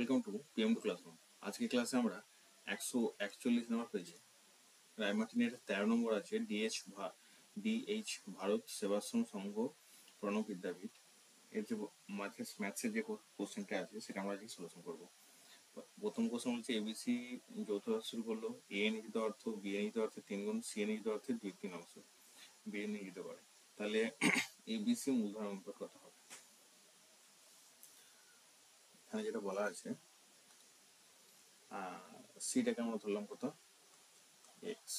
Welcome to PM2 classroom. আজকে ক্লাসে আমরা 141 নম্বর পেজে রায়মার্টিনের 13 নম্বর আছে DH ভারত সেবাশ্রম সংঘ প্রণব বিদ্যাপীঠ। এর যে ম্যাথসের যে কোশ্চেনটা আছে সেটা আমরা আজকে সলিউশন করবো। প্রথম কোশ্চেন বলছে এবিসি যৌথ রাশির বললো এ নিহিত অর্থ, বি নিহিত অর্থে 3 গুণ, সি নিহিত অর্থে 2/3 অংশ, বি নিহিত করে। তাহলে এবিসি মূলধন অনুপাত কত হবে? এখানে যেটা বলা আছে সিটাকে আমরা ধরলাম কত, এক্স।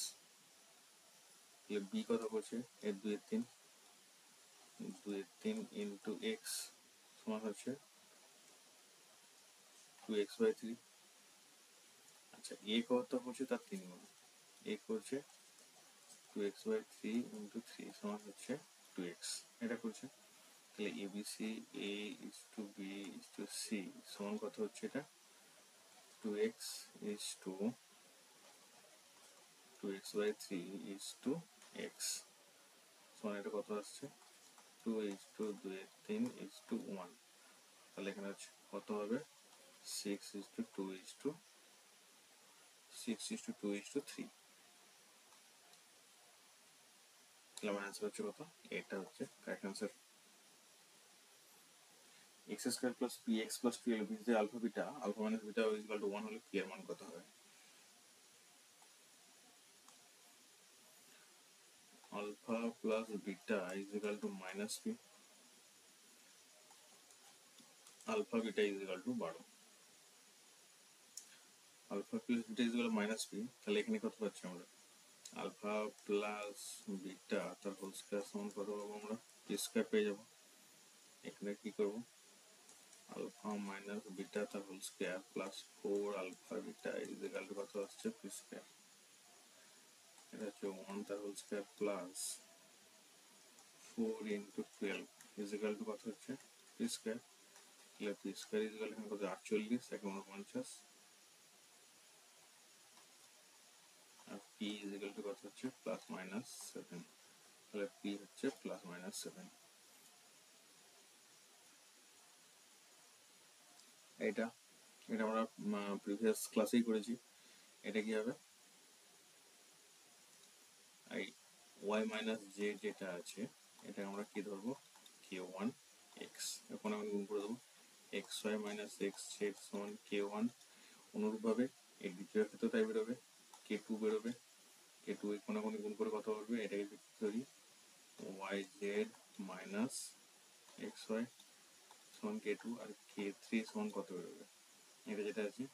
বি কত করছে, এর 2/3 ইন্টু এক্স সমান হচ্ছে 2x/3। আচ্ছা, এ কত করছে তার 3 গুণ, এ করছে 2x/3 ইন্টু 3 সমান হচ্ছে 2x, এটা করছে। তাহলে ABC A is to B is to C সমান কত হচ্ছে, এটা 2x is to 2x/3 is to x সমান এটা কত আসছে 2:2:3:1। তাহলে এখানে হচ্ছে কত হবে 6:2:3। তাহলে আমার অ্যান্সার হচ্ছে কত, এটা হচ্ছে correct answer. x² + px + 12 is the alpha beta minus beta is equal to 1 হলে p এর মান কত হবে? Alpha plus beta is equal to minus P, alpha beta is equal to 12, alpha plus beta is equal to minus P. তাহলে এখানে কত পাচ্ছি আমরা, আলফা প্লাস বিটা তার হোল স্কয়ার সমান কত পাবো আমরা, পি স্কয়ার পেয়ে যাবো। এখানে কি করবো, আলফা মাইনাস বিটা তার whole square plus 4 alpha beta is equal to কত আসছে, পি স্কয়ার। এটা হচ্ছে 1 তার whole square plus 4 into 12 is equal to কত হচ্ছে, পি স্কয়ার। তাহলে পি স্কয়ার ইজ ইকুয়াল এখানে কত 48, 150, আর পি ইজ ইকুয়াল টু কত হচ্ছে +-7। তাহলে পি হচ্ছে +-7। এটা আমরা প্রিভিয়াস ক্লাসেই করেছি। এটা কি হবে, এই ওয়াই মাইনাস জেড যেটা আছে এটা আমরা কি ধরবো, k1 x, এখন আমি গুণ করে দেবো xy মাইনাস এক্স জেড সমান k1। অনুরূপভাবে এই দ্বিতীয় ক্ষেত্রে তাই বেরোবে, k2 বেরোবে, k2 কোনাকুনি গুণ করে কত হবে, এটাকে যদি ধরি yz মাইনাস xy সমান k2, আর k3 সমান কত বেরোবে, এটা যেটা আছে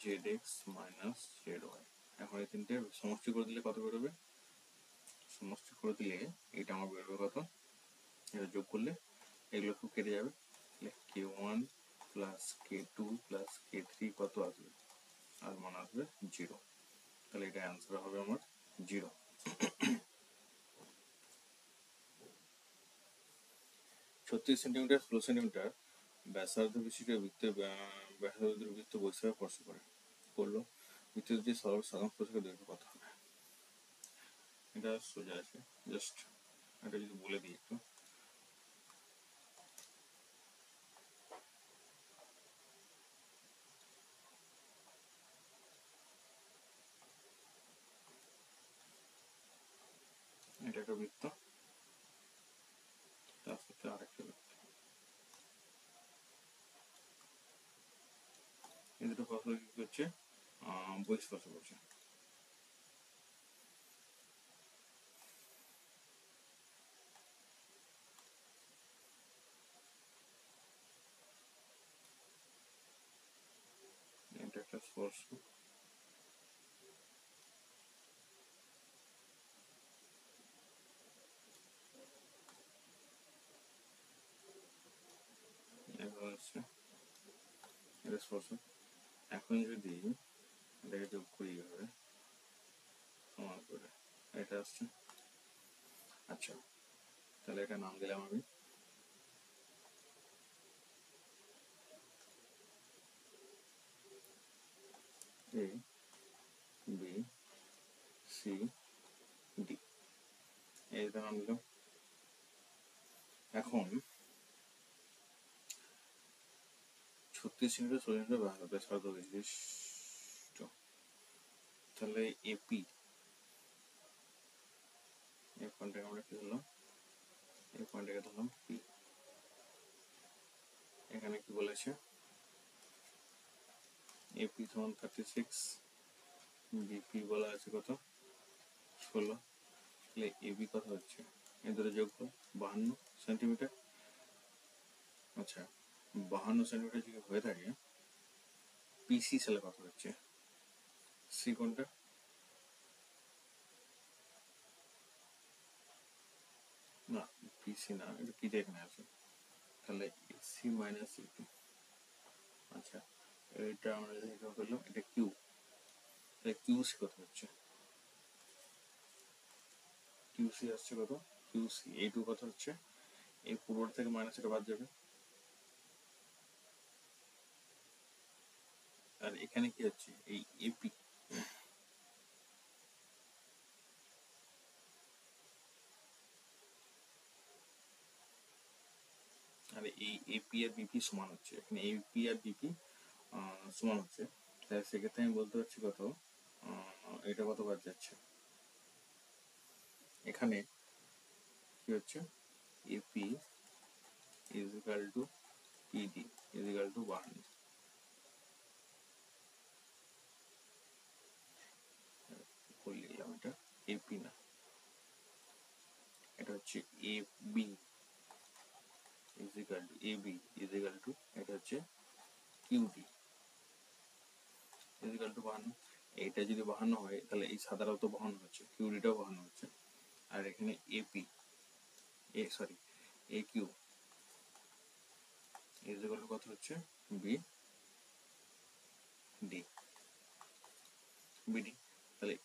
zx মাইনাস zy। এখন এই তিনটে সমষ্টি করে দিলে কত বেরোবে, সমষ্টি করে দিলে এটা আমার বেরোবে কত, এটা যোগ করলে এগুলো খুব কেটে যাবে, k1 plus k2 plus k3 কত আসবে, আর মান আসবে 0। তাহলে এটা অ্যান্সার হবে আমার 0। 36 সেন্টিমিটার 16 সেন্টিমিটার ব্যাসার্ধ বিশিষ্ট বৃত্তের ব্যাসার্ধের বৃত্ত বৈশিষ্ট্য স্পর্শ করলো, বৃত্ত যদি সরল সাধারণ স্পর্শকের দৈর্ঘ্য কত হবে? এটা সোজা আছে, জাস্ট এটা যদি বলে দিই একটু, এটা একটা বৃত্ত, তার সাথে আরেকটা বৃত্ত, এই দুটো কত কি করছে, বহিঃস্পর্শ করছে। এটা একটা স্পর্শ, এটা স্পর্শ। এখন যদি এটাকে যোগ করি এইভাবে সমান করে, এটা আসছে। আচ্ছা, তাহলে এটা নাম দিলাম আমি এ বি সি ডি, এইটা নাম দিলাম। এখন 36 সেন্টিমিটার 16 সেন্টিমিটার ব্যাসার্ধ বিশিষ্ট। তাহলে এপি এই পয়েন্টটাকে আমরা কি ধরলাম, এই পয়েন্টটাকে ধরলাম পি। এখানে কি বলেছে, এপি সমান 36, বিপি বলা আছে কত 16। তাহলে এবি কত হচ্ছে, এই দুটো যোগ করো 52 সেন্টিমিটার। আচ্ছা 52 সেন্টিমিটার যদি হয়ে থাকে, পিসি সালে কত হচ্ছে, সি কোনটা, না পিসি না, এটা পিতে এখানে আছে, তাহলে সি মাইনাস সিপি। আচ্ছা এটা আমরা যেটা করলাম এটা কিউ, তাহলে কিউসি কত হচ্ছে, কিউসি আসছে কত, কিউসি এইটু কত হচ্ছে, এই পুরোটা থেকে মাইনাস এটা বাদ যাবে, আর এখানে কি হচ্ছে এই এপি, আর এই এপি আর বিপি সমান হচ্ছে, এখানে এপি আর বিপি সমান হচ্ছে, তাই সেক্ষেত্রে আমি বলতে পারছি কত, এটা কত বাদ যাচ্ছে, এখানে কি হচ্ছে AP is equal to PD is equal to 1। বলে দিলাম এটা এপি না, এটা হচ্ছে A B is equal to A B is equal to, এটা হচ্ছে কিউডি ইজ ইকাল টু 52। এইটা যদি 52 হয় তাহলে এই সাদাটাও তো 52 হচ্ছে, কিউডিটাও 52 হচ্ছে, আর এখানে AP A Q is equal to কত হচ্ছে বি ডি বিডি। তাহলে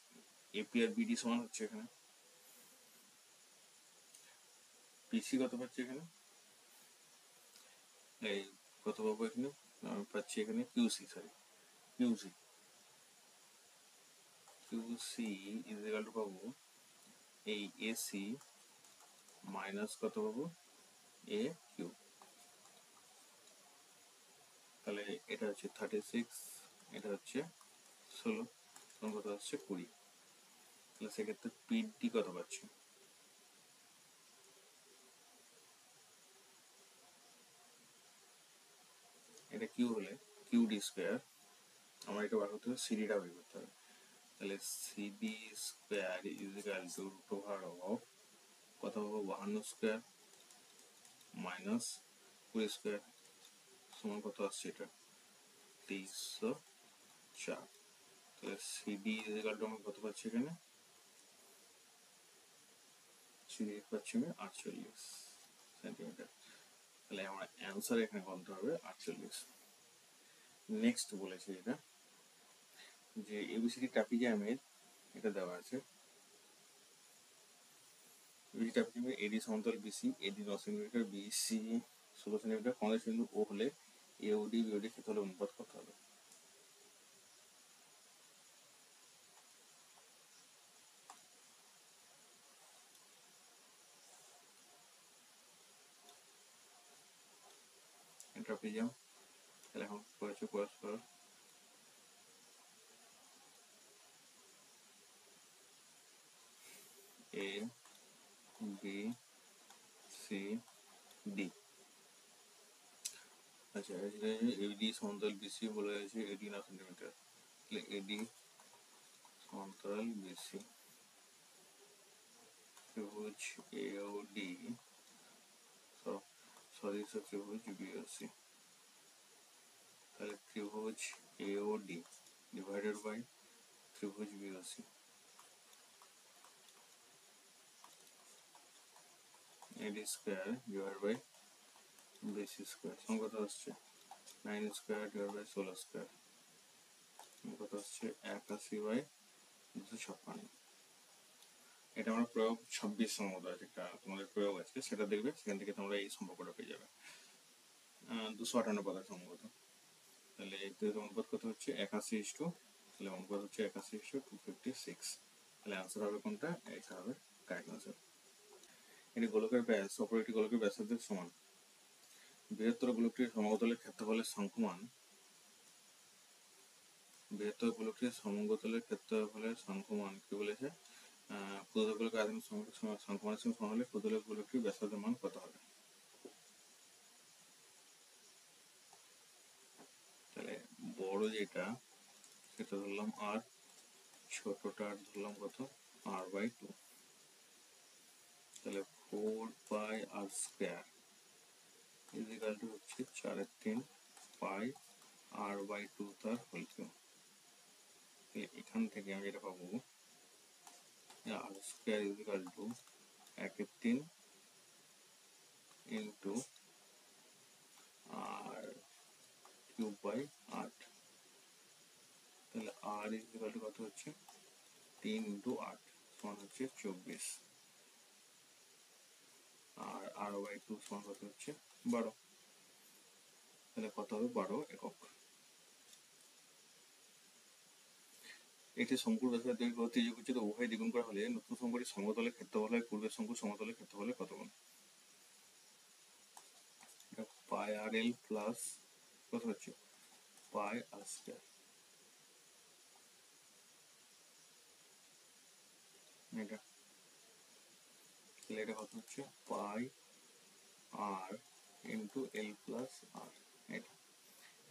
এপি আর বিডি সমান হচ্ছে, এখানে পিসি কত পাচ্ছি, এখানে এই কত পাবো, এখানে আমি পাচ্ছি এখানে QC QC is equal two পাবো এই এসি মাইনাস কত পাবো এ কিউ। তাহলে এটা হচ্ছে 36, এটা হচ্ছে 16, কত হচ্ছে 20। তাহলে সেক্ষেত্রে পিডি কত পাচ্ছি, এটা কিউ হলে কিউডি স্কোয়ার, আমার এটা বার করতে হবে, সিডিটা বের করতে হবে। তাহলে CD square is equal to root over of কত পাবো 52 স্কোয়ার মাইনাস 20 স্কোয়ার সমান কত আসছে, এটা 2304। তাহলে সিডি ইজ ইকাল টু আমরা কত পাচ্ছি, এখানে সিডি পাচ্ছি আমি 48 সেন্টিমিটার। তাহলে আমার অ্যান্সার এখানে বলতে হবে 48। নেক্সট বলেছে এটা যে এবিসিডি ট্রাপিজিয়ামের, এটা দেওয়া আছে এবিসিডি ট্রাপিজিয়ামের এডি সমান্তরাল বিসি, এডি 9 সেন্টিমিটার, বিসি 16 সেন্টিমিটার, 15 সেন্টিমিটার, ও হলে এওডি বিওডি ক্ষেত্রে হলে অনুপাত কত হবে। ট্রাপিজিয়াম, তাহলে এখন করেছে পরস্পর এ বি সি ডি। আচ্ছা এডি সমান্তরাল বিসি বলে আছে এডি 9 সেন্টিমিটার, তাহলে এডি সমান্তরাল বিসি ত্রিভুজ এওডি ত্রিভুজ বিওসি, তাহলে ত্রিভুজ এওডি ডিভাইডেড বাই ত্রিভুজ BOC, AD square divide by BC square সমান কত আসছে 9 স্কোয়ার ডিভাইড বাই 16 স্কোয়ার কত আসছে 81 বাই 256। এটা আমার প্রয়োগ 26 সম্ভবত আছে, একটা তোমাদের প্রয়োগ আছে সেটা দেখবে, সেখান থেকে তোমরা এই সম্পর্কটা পেয়ে যাবে 258 পাতা সম্ভবত। তাহলে এতে অনুপাত কত হচ্ছে 81:, তাহলে অনুপাত হচ্ছে 81:256। তাহলে আনসার হবে কোনটা, এটা হবে কারেক্ট আনসার। এটি গোলকের ব্যাস অপর একটি গোলকের ব্যাসার্ধের সমান, বৃহত্তর গোলকটির সমতলের ক্ষেত্রফলের সংখ্যমান বৃহত্তর গোলকটির সমগ্রতলের ক্ষেত্রফলের সংখ্যমান কি বলেছে, ক্ষুদ্র গোলকের আয়তন সংখ্যমানের সঙ্গে সমান হলে ক্ষুদ্র গোলকটির ব্যাসার্ধের মান কত হবে। তাহলে বড় যেটা সেটা ধরলাম আর, ছোটটা ধরলাম কত r/2। তাহলে 4πr² ইজিক্যাল টু হচ্ছে 4/3 পাই r/2 তার হোল কিউব। এখান থেকে আমি যেটা পাবো r² is equal two 1/3 into r³/8। তাহলে r ইজিক্যাল টু কত হচ্ছে 3 ইন্টু 8 সমান হচ্ছে 24, আর r/2 সমান কত হচ্ছে 12। তাহলে কত হবে 12 একক। একটি শঙ্কুর ব্যাসার্ধ দৈর্ঘ্য ত্রিভুজ উচ্চতা উভয় দ্বিগুণ করা হলে নতুন শঙ্কুটির সমতলের ক্ষেত্রফল হয় পূর্বের শঙ্কুর সমতলের ক্ষেত্রফলের কত গুণ। πrl প্লাস কত হচ্ছে πr²। এটা তাহলে এটা কত হচ্ছে পাই আর ইন্টু এল প্লাস আর। এটা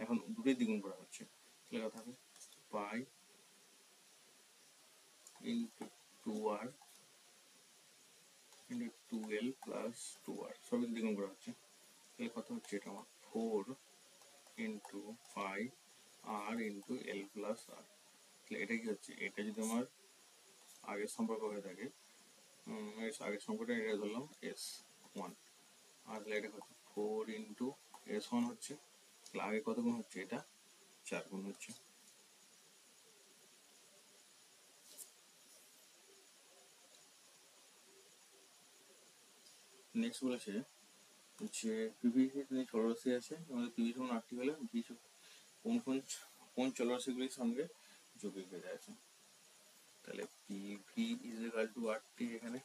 এখন দুটোই দ্বিগুণ করা হচ্ছে, তাহলে কথা হবে pi into 2r into 2l plus 2r, সবই দ্বিগুণ করা হচ্ছে। তাহলে কত হচ্ছে এটা আমার 4 ইন্টু পাই আর ইন্টু এল প্লাস আর। তাহলে এটা কি হচ্ছে, এটা যদি আমার আগের সম্পর্ক হয়ে থাকে, আগের সম্পর্কটা এটা ধরলাম s1, আর তাহলে এটা হচ্ছে 4 ইন্টু s1 হচ্ছে, তাহলে আগে কত গুণ হচ্ছে, এটা 4 গুণ হচ্ছে। নেক্সট বলেছে যে পিভি চলরাশি আছে, আমাদের পিভি সমান 8টি হলে ভি কোন চলরাশিগুলির সঙ্গে যোগী বেঁধে আছে। তাহলে পিভি ইজিক্যাল টু 8টি এখানে,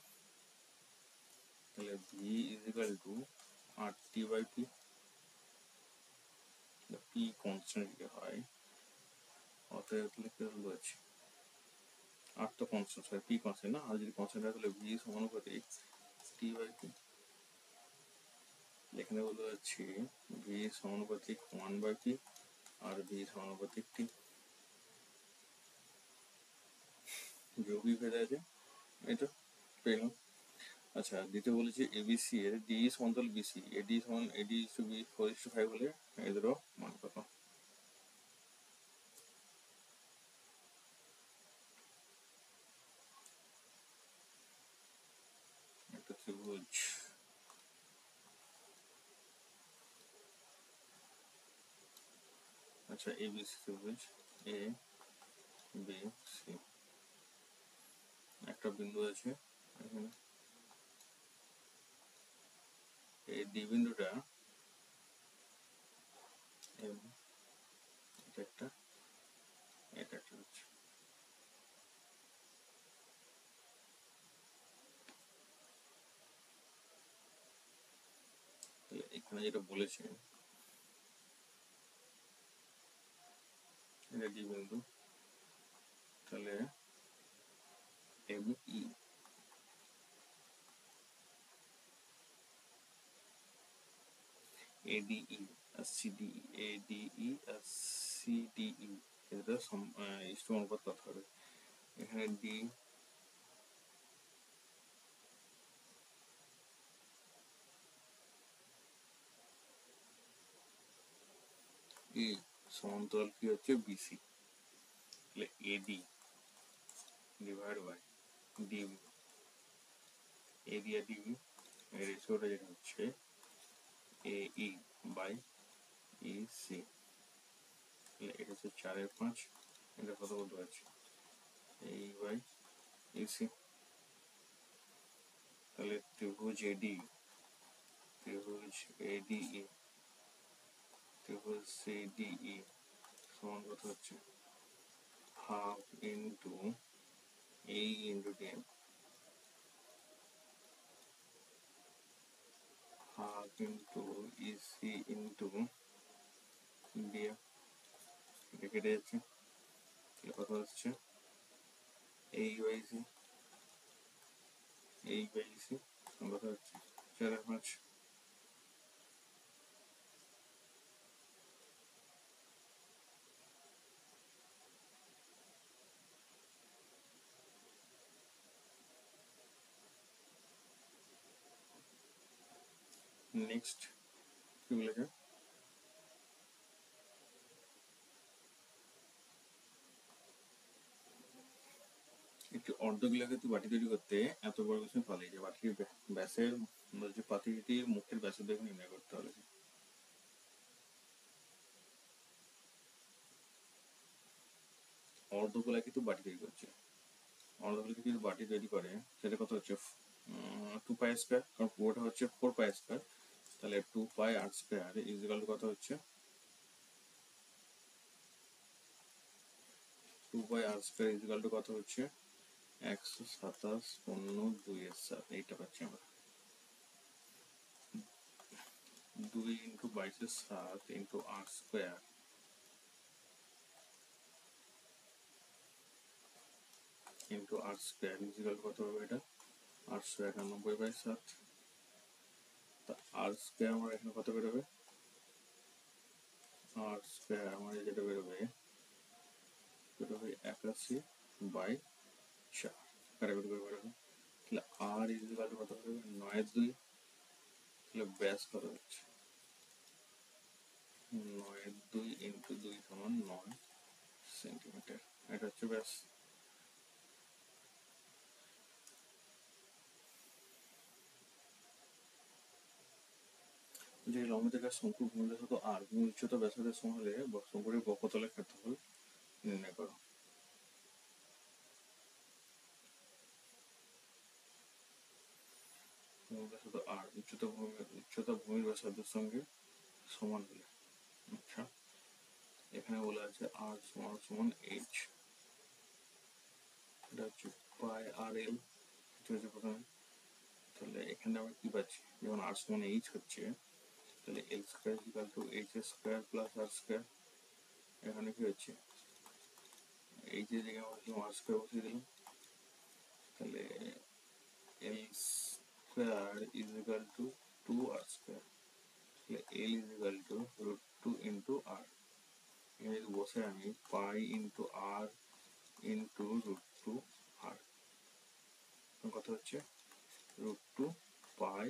তাহলে V equal to 8t/p। P constant যদি হয় অতএব লিখতে বলেছি 8 তো কনস্ট্যান্ট হয়, পি কনস্ট্যান্ট না, আর যদি কনস্ট্যান্ট হয় তাহলে ভি সমানুপাতিক t/p। এখানে বলতে যাচ্ছি ভি সমানুপাতিক 1/p আর ভি সমানুপাতিক টি। যোগী ভেদে আছে, এটা পেলাম। আচ্ছা, দ্বিতীয় বলেছি এবিসি এর ডি সমান্তরাল বিসি, এডি সমান এডি ইস টু বি 4:5 হলে এদেরও মান কত। একটা ত্রিভুজ, আচ্ছা এবিসি ত্রিভুজ এ বি সি, একটা বিন্দু আছে এখানে, এই ডি বিন্দুটা এটা একটা, এটা একটা হচ্ছে। তাহলে এখানে যেটা বলেছে এটা ডি বিন্দু, তাহলে এবিই এডিই আর সিডিই, এডিই আর সিডিই এদের সমানুপাত কত হবে। এখানে ডি ই সমান্তরাল কি হচ্ছে বিসি, তাহলে AD divide by DB, AD আর ডিবি এর রেশিওটা যেটা হচ্ছে এই বাই ইসি। তাহলে এটা হচ্ছে 4/5, এটা কত বলতে পারছি এই বাই ইসি। তাহলে ত্রিভুজ এডি, ত্রিভুজ এডিই, ত্রিভুজ সিডিই সমান কত হচ্ছে হাফ ইন্টু এই into DM, half into EC into DM. এটা কেটে যাচ্ছে, কথা হচ্ছে এই বাই সি, এই বাই সি কথা হচ্ছে 4/5। নেক্সট কি বলেছে, একটি অর্ধগোলাকৃতি বাটি তৈরি করতে এত বড় কিছু পালি যে বাটির ব্যাসের যে পাতিটির মুখের ব্যাসার্ধ নির্ণয় করতে হবে। অর্ধগোলাকৃতি বাটি তৈরি করছে, অর্ধগোলাকৃতি বাটি তৈরি করে সেটা কত হচ্ছে 2π², কারণ পুরোটা হচ্ছে 4π², তাহলে 2πr² ইজিক্যাল টু কত হচ্ছে 2πr² ইজিক্যাল টু কত হচ্ছে 127.2/7। এইটা পাচ্ছি আমরা 2 × 22/7 × r² ইন্টু r² ইজিক্যাল কত হবে, এটা 891/7। তা r² আমার এখানে কত বেরোবে, r² আমার যেটা বেরোবে 81/4 কাটাকুটি করে বেরোবে। তাহলে r ইজিক্যাল কত বেরোবে 9/2। তাহলে ব্যাস কত হচ্ছে 9/2 × 2 = 9 সেন্টিমিটার। এটা হচ্ছে ব্যাস। যে লম্বরেখা শঙ্কুর ভূমিব্যাসার্ধ আর ভূমি উচ্চতা ব্যাসার্ধের সমান হলে শঙ্কুটির বক্ষতলের ক্ষেত্রফল নির্ণয় করো। ব্যাসার্ধ আর উচ্চতা ভূমির ব্যাসার্ধের সঙ্গে সমান হলে, আচ্ছা এখানে বলা আছে আর সমান এইচ, এটা হচ্ছে πr/l হচ্ছে প্রথমে। তাহলে এখানে আমরা কি পাচ্ছি, যখন আর সমান এইচ হচ্ছে তাহলে l² equal to h² plus r²। এখানে কি হচ্ছে এইচ এর জায়গায় আমরা r² বসিয়ে দিলাম, তাহলে l² ইকুয়াল টু 2r²। তাহলে l ইকুয়াল টু √2 × r। এখানে যদি বসে আমি পাই × r × √2r, কত হচ্ছে √2πr²।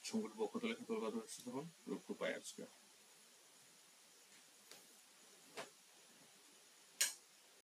শঙ্কুর বক্ষতলের ক্ষেত্রফল কত হচ্ছে তখন √2πr²।